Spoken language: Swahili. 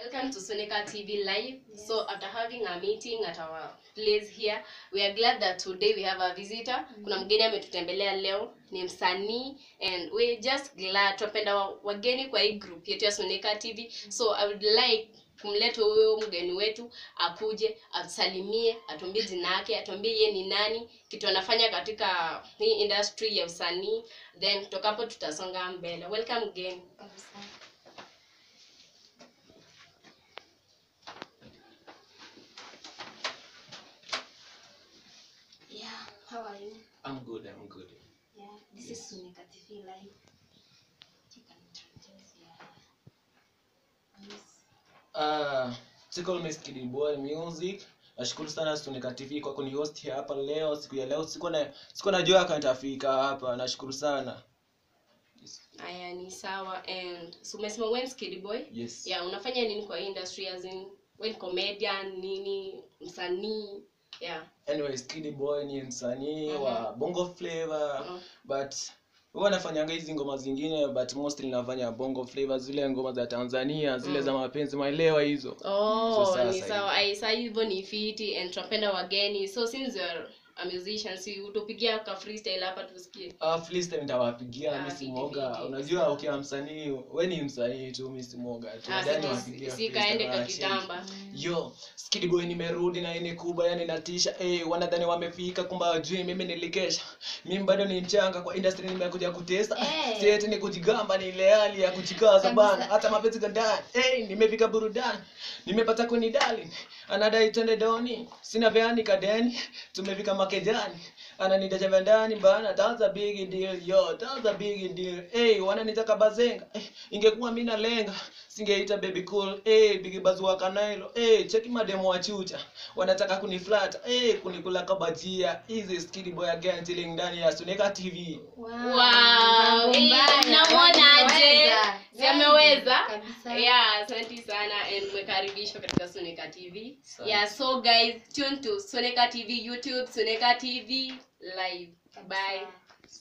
Welcome to Sonika TV Live. Yes. So after having a meeting at our place here, we are glad that today we have a visitor. Kuna mgeni ametutembelea leo, ni msanii, and we just glad tupenda wageni kwa hii group yetu ya Sonika TV. So I would like kumleta huyo mgeni wetu akuje, atusalimie, atuambie jina lake, atuambie yeye ni nani, kitu anafanya katika hii industry ya usanii, then kutoka hapo tutasonga mbele. Welcome again. How are you? I'm good. Yeah, this is Sonika TV Live. You can introduce your Tickle Miss Kiddy Boy Music. Nashukuru sana Sonika TV kwa kunihost hapa leo. Siku ya leo siko najua kama nitafika hapa. Nashukuru sana. Aya ni sawa. And so umesema when Kiddy Boy? Yes. Yeah, unafanya nini kwa industry, as in when comedian, nini, msanii? Yeah. Anyways, Kiddy Boy ni msanii wa Bongo Flavor, but huwa nafanyanga hizi ngoma zingine, but mostly nafanya Bongo Flavor, zile ngoma za Tanzania, zile za mapenzi, maelewa hizo. So ni sawa. Aisa hivyo ni fiti, and tunapenda wageni. So since you're a musician, si utopigia ka freestyle hapa tusikie. Freestyle nitawapigia, mimi si mwoga. Unajua ukiwa msanii, wewe ni msanii tu, mimi si mwoga tu. Ndani wapigia. Si kaende kwa kitamba. Yo, Kiddy Boy nimerudi na ini kubwa, yani natisha. Wanadhani wamefika, kumbe hawajui mimi nilikesha. Mimi bado ni mchanga kwa industry, nimekuja kutesta. Si eti ni kujigamba, ni ile hali ya kujikaza bana. Hata mapenzi gandani. Nimefika burudani. Nimepata kuni darling. Anadai twende doni. Sina veani kadeni. Tumefika makejani. Ananitaja vandani bana. That's a big deal. Yo, that's a big deal. Wananitaka bazenga. Ingekuwa mimi nalenga, singeita baby cool. Big bazua kanailo. Cheki mademo wa chucha. Wanataka kuniflata. Kunikula kabajia. Easy Kiddy Boy again chilling ndani ya Sonika TV. Wow. Naona aje? Ameweza. Yeah, asante sana, and mkaribishwa katika Sonika TV. Yeah, so guys, tune to Sonika TV YouTube, Sonika TV Live. Bye.